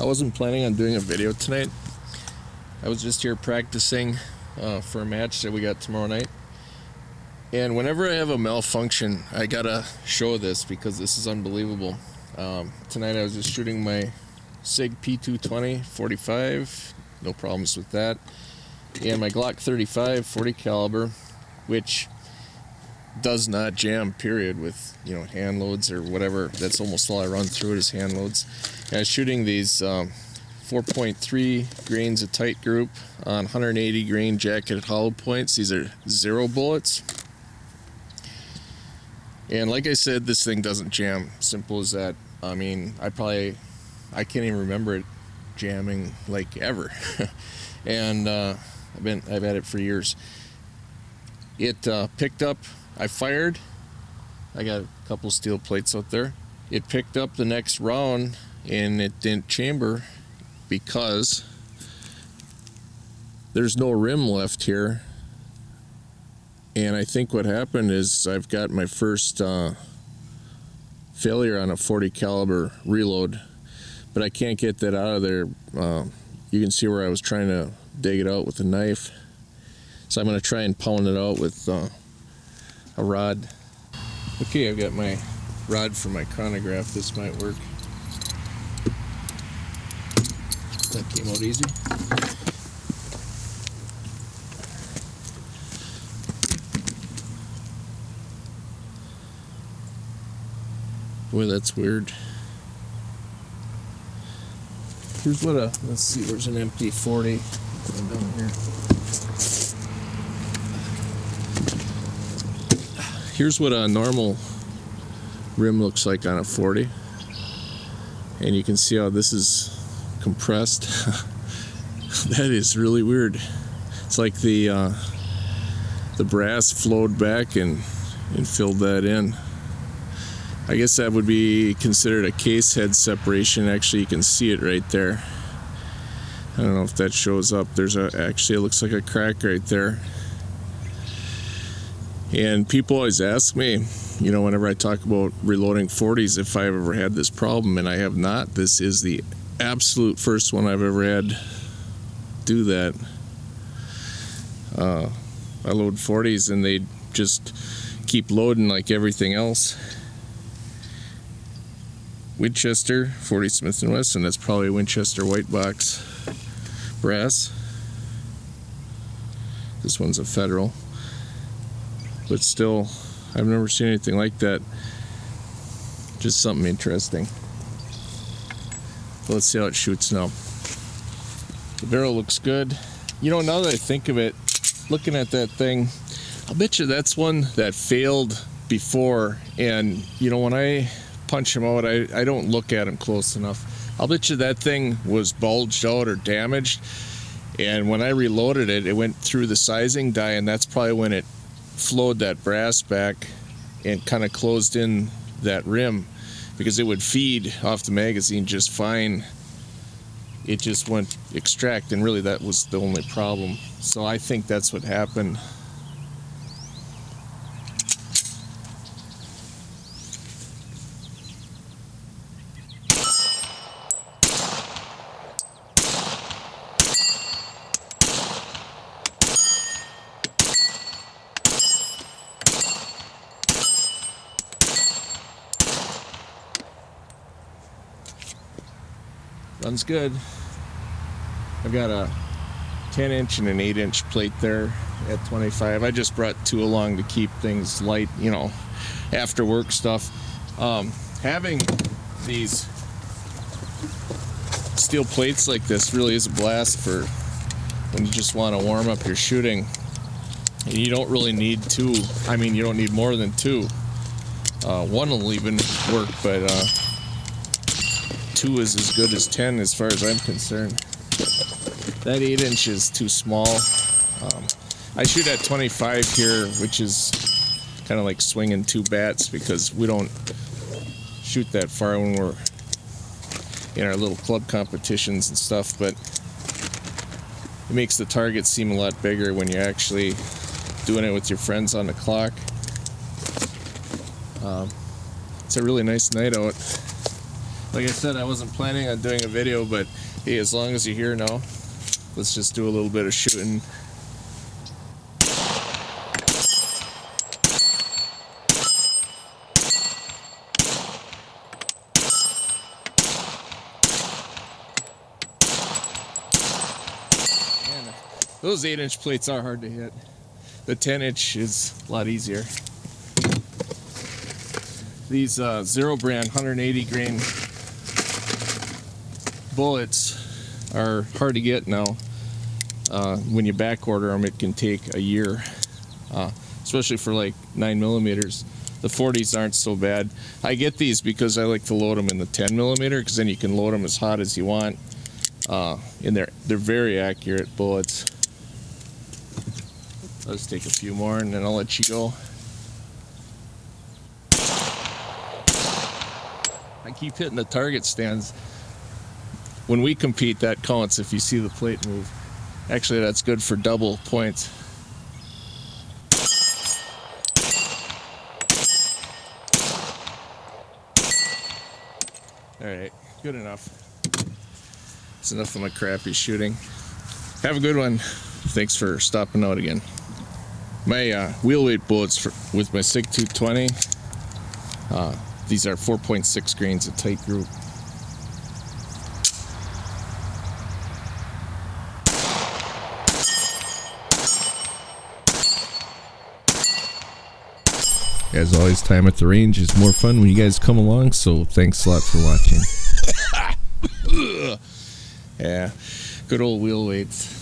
I wasn't planning on doing a video tonight. I was just here practicing for a match that we got tomorrow night. And whenever I have a malfunction, I gotta show this because this is unbelievable. Tonight I was just shooting my SIG P220 45, no problems with that. And my Glock 35 40 caliber, which does not jam, period, with, you know, hand loads or whatever. That's almost all I run through it is hand loads. And I was shooting these 4.3 grains of tight group on 180 grain jacketed hollow points. These are 0 bullets. And like I said, this thing doesn't jam. Simple as that. I mean, I can't even remember it jamming like ever. And I've had it for years. It picked up. I fired. I got a couple steel plates out there. It picked up the next round and it didn't chamber because there's no rim left here. And I think what happened is I've got my first failure on a 40 caliber reload, but I can't get that out of there. You can see where I was trying to dig it out with a knife. So I'm going to try and pound it out with a rod. Okay, I've got my rod for my chronograph. This might work. That came out easy. Boy, that's weird. Here's what let's see, where's an empty 40 down here. Here's what a normal rim looks like on a 40. And you can see how this is compressed. That is really weird. It's like the brass flowed back and filled that in. I guess that would be considered a case head separation. Actually, you can see it right there. I don't know if that shows up. Actually, it looks like a crack right there. And people always ask me, you know, whenever I talk about reloading 40s, if I've ever had this problem, and I have not. This is the absolute first one I've ever had do that. I load 40s and they just keep loading like everything else. Winchester 40 Smith & Wesson, that's probably a Winchester white box brass. This one's a Federal, but still, I've never seen anything like that. Just something interesting. Let's see how it shoots now. The barrel looks good. You know, now that I think of it, looking at that thing, I'll bet you that's one that failed before. And you know, when I punch them out, I don't look at them close enough. I'll bet you that thing was bulged out or damaged, and when I reloaded it, it went through the sizing die, and that's probably when it flowed that brass back and kind of closed in that rim, because it would feed off the magazine just fine. It just went extract, and really that was the only problem. So I think that's what happened. Runs good. I've got a 10-inch and an 8-inch plate there at 25. I just brought 2 along to keep things light, you know, after work stuff. Having these steel plates like this really is a blast for when you just want to warm up your shooting. And you don't really need 2. I mean, you don't need more than 2. 1 will even work, but 2 is as good as 10 as far as I'm concerned. That 8-inch is too small. I shoot at 25 here, which is kind of like swinging 2 bats, because we don't shoot that far when we're in our little club competitions and stuff, but it makes the target seem a lot bigger when you're actually doing it with your friends on the clock. It's a really nice night out. Like I said, I wasn't planning on doing a video, but hey, as long as you're here now, let's just do a little bit of shooting. Man, those 8-inch plates are hard to hit. The 10-inch is a lot easier. These Zero brand 180 grain bullets are hard to get now. When you back order them, it can take a year, especially for like 9mm. The 40s aren't so bad. I get these because I like to load them in the 10mm, because then you can load them as hot as you want. And they're very accurate bullets. Let's take a few more and then I'll let you go. I keep hitting the target stands. When we compete, that counts if you see the plate move. Actually, that's good for double points. Alright, good enough. That's enough of my crappy shooting. Have a good one. Thanks for stopping out again. My wheel weight bullets with my SIG 220, these are 4.6 grains of tight group. As always, time at the range is more fun when you guys come along, so thanks a lot for watching. Yeah, good old wheel weights.